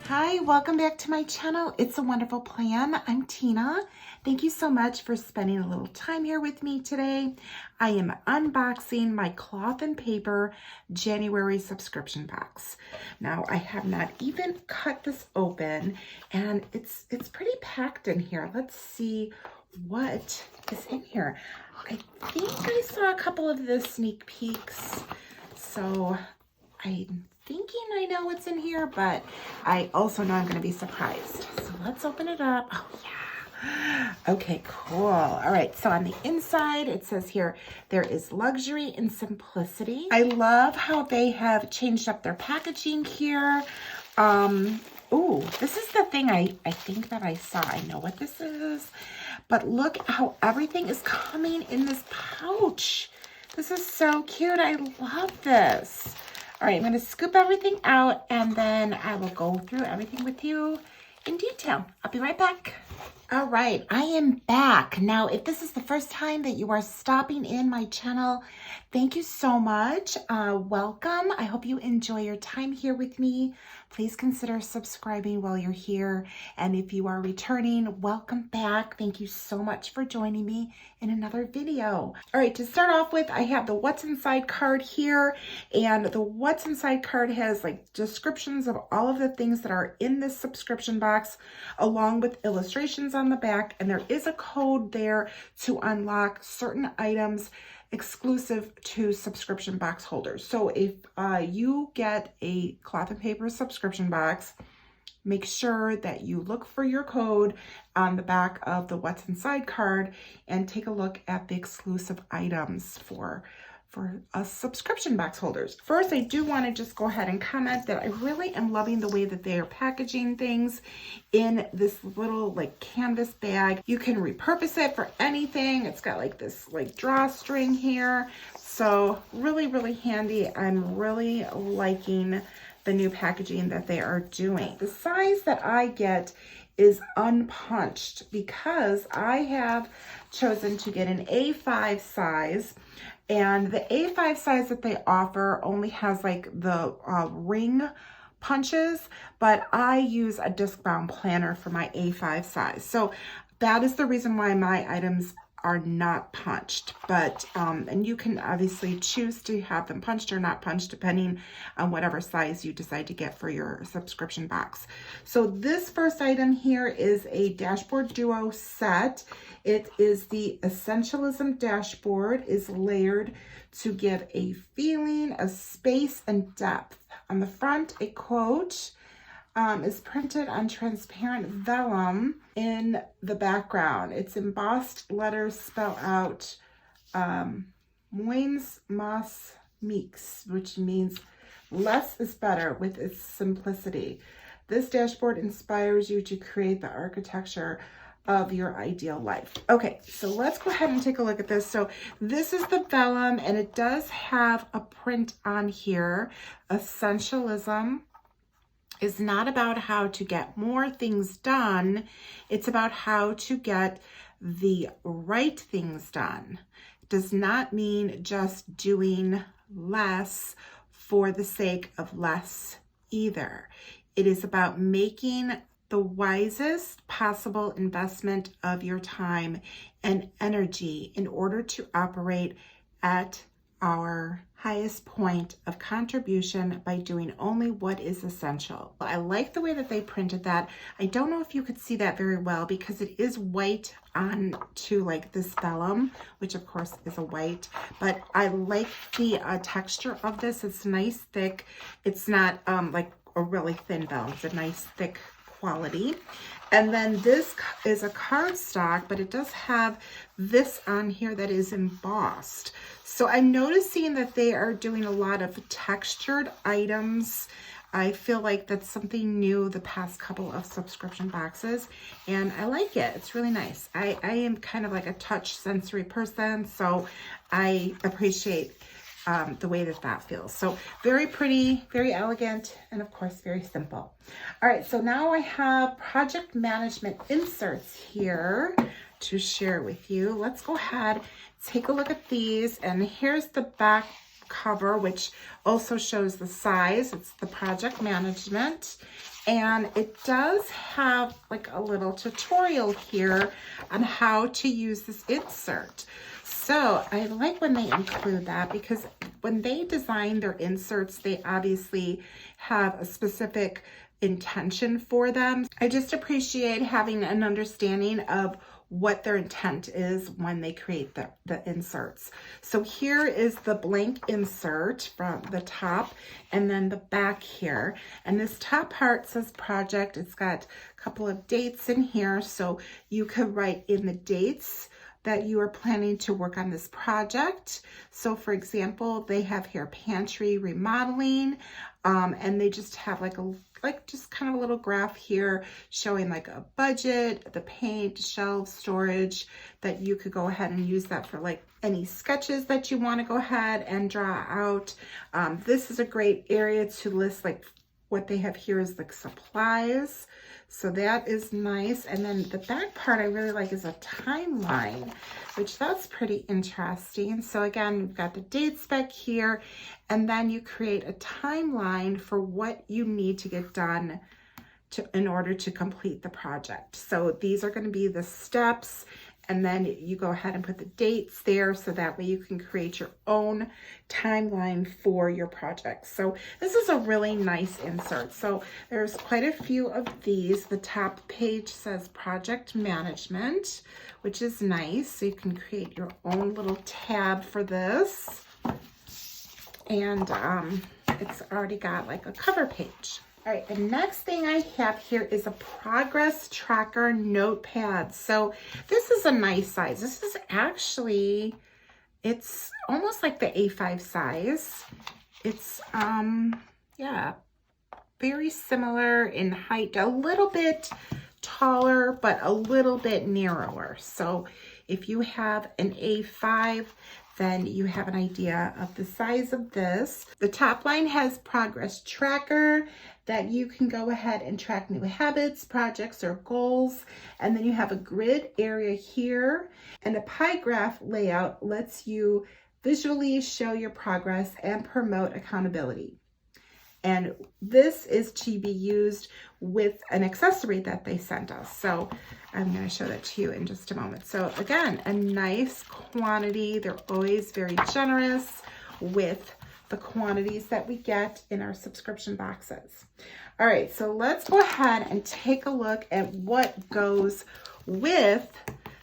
Hi, welcome back to my channel. It's a Wonderful Plan. I'm Tina. Thank you so much for spending a little time here with me today. I am unboxing my cloth and paper January subscription box. Now, I have not even cut this open and it's pretty packed in here. Let's see what is in here. I think I saw a couple of the sneak peeks, so I'm thinking I know what's in here, but I also know I'm going to be surprised. So let's open it up. Oh yeah. Okay, cool. All right. So on the inside, it says here, there is luxury and simplicity. I love how they have changed up their packaging here. Oh, this is the thing I think that I saw. I know what this is, but look how everything is coming in this pouch. This is so cute. I love this. All right, I'm going to scoop everything out and then I will go through everything with you in detail. I'll be right back. All right, I am back. Now, if this is the first time that you are stopping in my channel, thank you so much. Welcome. I hope you enjoy your time here with me. Please consider subscribing while you're here. And if you are returning, welcome back. Thank you so much for joining me in another video. All right, to start off with, I have the What's Inside card here. And the What's Inside card has like descriptions of all of the things that are in this subscription box, along with illustrations on the back. And there is a code there to unlock certain items exclusive to subscription box holders. So if you get a cloth and paper subscription box, make sure that you look for your code on the back of the What's Inside card and take a look at the exclusive items for us subscription box holders. First, I do want to just go ahead and comment that I really am loving the way that they are packaging things in this little like canvas bag. You can repurpose it for anything. It's got like this like drawstring here. So really, really handy. I'm really liking the new packaging that they are doing. The size that I get is unpunched because I have chosen to get an A5 size. And the A5 size that they offer only has like the ring punches, but I use a disc bound planner for my A5 size. So that is the reason why my items are not punched, but and you can obviously choose to have them punched or not punched depending on whatever size you decide to get for your subscription box. So this first item here is a dashboard duo set. It is the Essentialism dashboard, is layered to give a feeling of space and depth. On the front, a quote is printed on transparent vellum in the background. It's embossed letters spell out moins mas mix, which means less is better with its simplicity. This dashboard inspires you to create the architecture of your ideal life. Okay, so let's go ahead and take a look at this. So this is the vellum and it does have a print on here. Essentialism is not about how to get more things done. It's about how to get the right things done. It does not mean just doing less for the sake of less either. It is about making the wisest possible investment of your time and energy in order to operate at our highest point of contribution by doing only what is essential. I like the way that they printed that. I don't know if you could see that very well because it is white on to like this vellum, which of course is a white, but I like the texture of this. It's nice, thick. It's not like a really thin vellum. It's a nice, thick quality. And then this is a cardstock, but it does have this on here that is embossed. So I'm noticing that they are doing a lot of textured items. I feel like that's something new the past couple of subscription boxes, and I like it. It's really nice. I am kind of like a touch sensory person, so I appreciate the way that that feels. So very pretty, very elegant, and of course, very simple. All right, so now I have project management inserts here to share with you. Let's go ahead, take a look at these. And here's the back cover, which also shows the size. It's the project management. And it does have like a little tutorial here on how to use this insert. So I like when they include that, because when they design their inserts, they obviously have a specific intention for them. I just appreciate having an understanding of what their intent is when they create the inserts. So here is the blank insert from the top, and then the back here. And this top part says project. It's got a couple of dates in here, so you could write in the dates that you are planning to work on this project. So for example, they have here pantry remodeling, and they just have just kind of a little graph here showing like a budget, the paint, shelves, storage, that you could go ahead and use that for like any sketches that you want to go ahead and draw out. This is a great area to list, like what they have here is like supplies. So that is nice. And then the back part I really like is a timeline, which that's pretty interesting. So again, we've got the dates back here, and then you create a timeline for what you need to get done in order to complete the project. So these are going to be the steps, and then you go ahead and put the dates there, so that way you can create your own timeline for your project. So this is a really nice insert. So there's quite a few of these. The top page says project management, which is nice. So you can create your own little tab for this. And it's already got like a cover page. All right, the next thing I have here is a progress tracker notepad. So this is a nice size. This is actually, it's almost like the A5 size. It's, yeah, very similar in height, a little bit taller, but a little bit narrower. So if you have an A5, then you have an idea of the size of this. The top line has progress tracker, that you can go ahead and track new habits, projects, or goals. And then you have a grid area here, and a pie graph layout lets you visually show your progress and promote accountability. And this is to be used with an accessory that they sent us. So I'm going to show that to you in just a moment. So again, a nice quantity. They're always very generous with the quantities that we get in our subscription boxes. All right, so let's go ahead and take a look at what goes with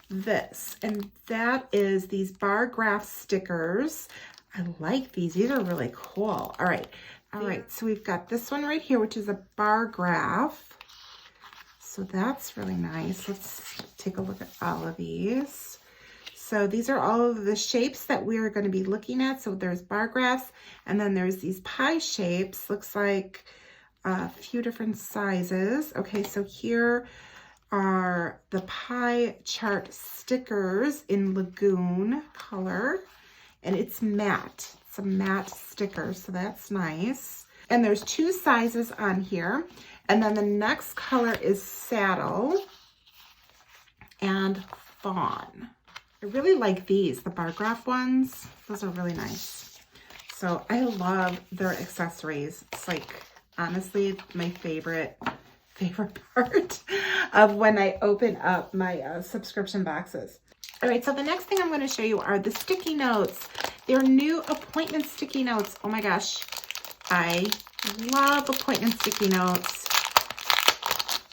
this. And that is these bar graph stickers. I like these. These are really cool. All right, so we've got this one right here, which is a bar graph. So that's really nice. Let's take a look at all of these. So these are all of the shapes that we're going to be looking at. So there's bar graphs, and then there's these pie shapes. Looks like a few different sizes. Okay, so here are the pie chart stickers in Lagoon color, and it's matte. It's a matte sticker, so that's nice. And there's two sizes on here. And then the next color is saddle and fawn. I really like these, the bar graph ones. Those are really nice. So I love their accessories. It's like, honestly, my favorite part of when I open up my subscription boxes. All right, so the next thing I'm going to show you are the sticky notes. They're new appointment sticky notes. Oh my gosh, I love appointment sticky notes.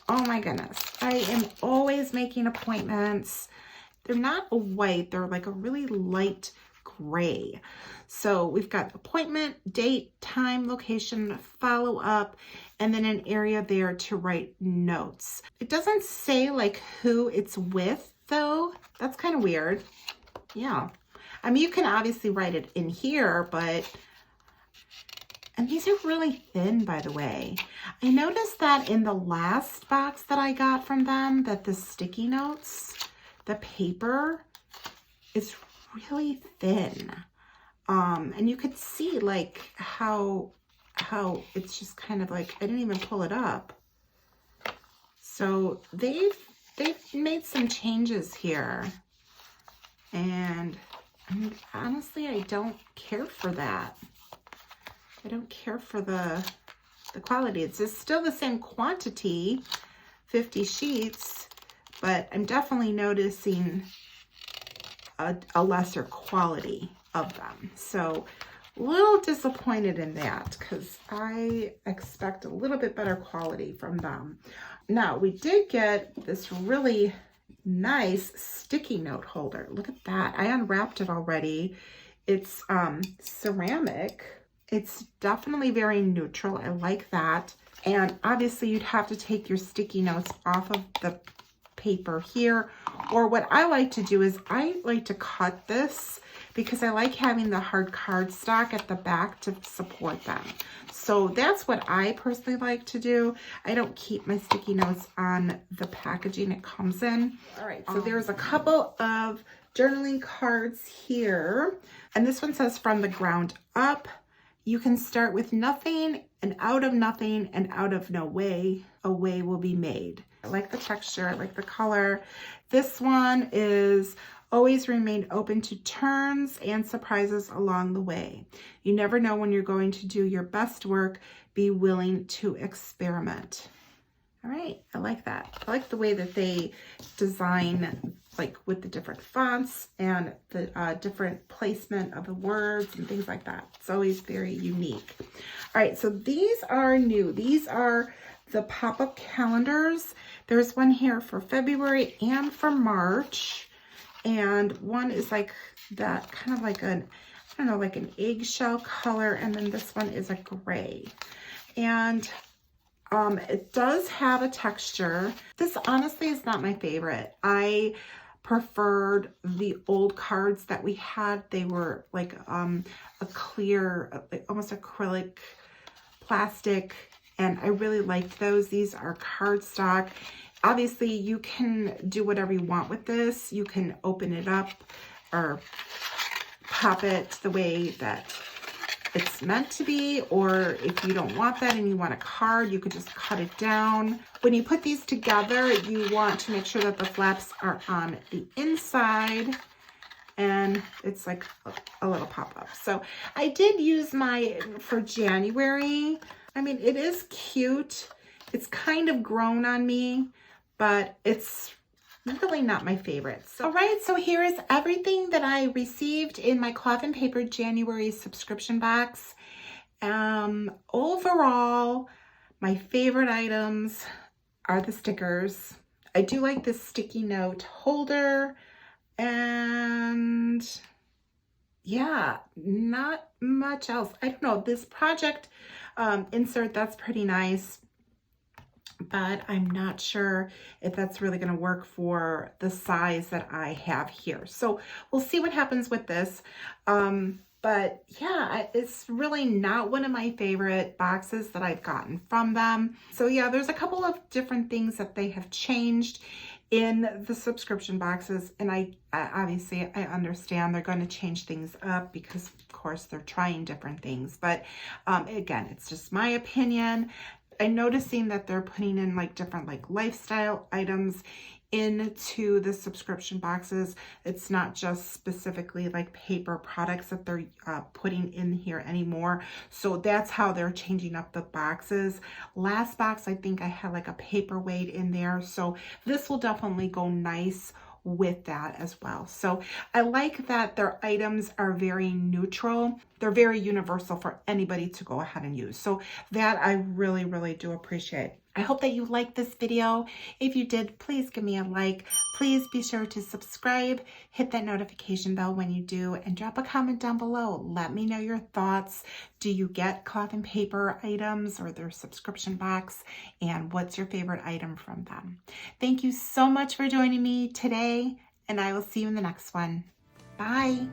Oh my goodness, I am always making appointments. They're not a white, they're like a really light gray. So we've got appointment, date, time, location, follow up, and then an area there to write notes. It doesn't say like who it's with though. That's kind of weird. Yeah. I mean, you can obviously write it in here, but, and these are really thin, by the way. I noticed that in the last box that I got from them, that the sticky notes, the paper is really thin. And you could see like how it's just kind of like, I didn't even pull it up. So they've made some changes here. And honestly, I don't care for that. I don't care for the the quality. It's still the same quantity, 50 sheets, but I'm definitely noticing a lesser quality of them. So a little disappointed in that because I expect a little bit better quality from them. Now, we did get this really nice sticky note holder. Look at that. I unwrapped it already. It's ceramic. It's definitely very neutral. I like that. And obviously you'd have to take your sticky notes off of the paper here, or what I like to do is I like to cut this because I like having the hard cardstock at the back to support them. So that's what I personally like to do. I don't keep my sticky notes on the packaging it comes in. All right, so there's a couple of journaling cards here, and this one says from the ground up. You can start with nothing, and out of nothing and out of no way, a way will be made. I like the texture, I like the color. This one is always remain open to turns and surprises along the way. You never know when you're going to do your best work. Be willing to experiment. All right, I like that. I like the way that they design, like with the different fonts and the different placement of the words and things like that. It's always very unique. All right, so these are new. These are the pop-up calendars. There's one here for February and for March. And one is like that, kind of like an, I don't know, like an eggshell color. And then this one is a gray. And it does have a texture. This honestly is not my favorite. I preferred the old cards that we had. They were like a clear, almost acrylic plastic, and I really liked those. These are cardstock. Obviously, you can do whatever you want with this. You can open it up or pop it the way that it's meant to be, or if you don't want that and you want a card, you could just cut it down. When you put these together, you want to make sure that the flaps are on the inside, and it's like a little pop-up. So I did use my for January. I mean, it is cute. It's kind of grown on me, but it's really not my favorite. So, all right, so here is everything that I received in my Cloth and Paper January subscription box. Overall, my favorite items are the stickers. I do like this sticky note holder, and yeah, not much else. I don't know, this project insert, that's pretty nice, but I'm not sure if that's really going to work for the size that I have here. So we'll see what happens with this. But yeah, it's really not one of my favorite boxes that I've gotten from them. So yeah, there's a couple of different things that they have changed in the subscription boxes, and I obviously I understand they're going to change things up because of course they're trying different things. But again, it's just my opinion. I'm noticing that they're putting in like different like lifestyle items into the subscription boxes. It's not just specifically like paper products that they're putting in here anymore. So that's how they're changing up the boxes. Last box, I think I had like a paperweight in there. So this will definitely go nice with that as well. So I like that their items are very neutral. They're very universal for anybody to go ahead and use. So that I really, really do appreciate. I hope that you liked this video. If you did, please give me a like. Please be sure to subscribe, hit that notification bell when you do, and drop a comment down below. Let me know your thoughts. Do you get Cloth and Paper items or their subscription box? And what's your favorite item from them? Thank you so much for joining me today, and I will see you in the next one. Bye.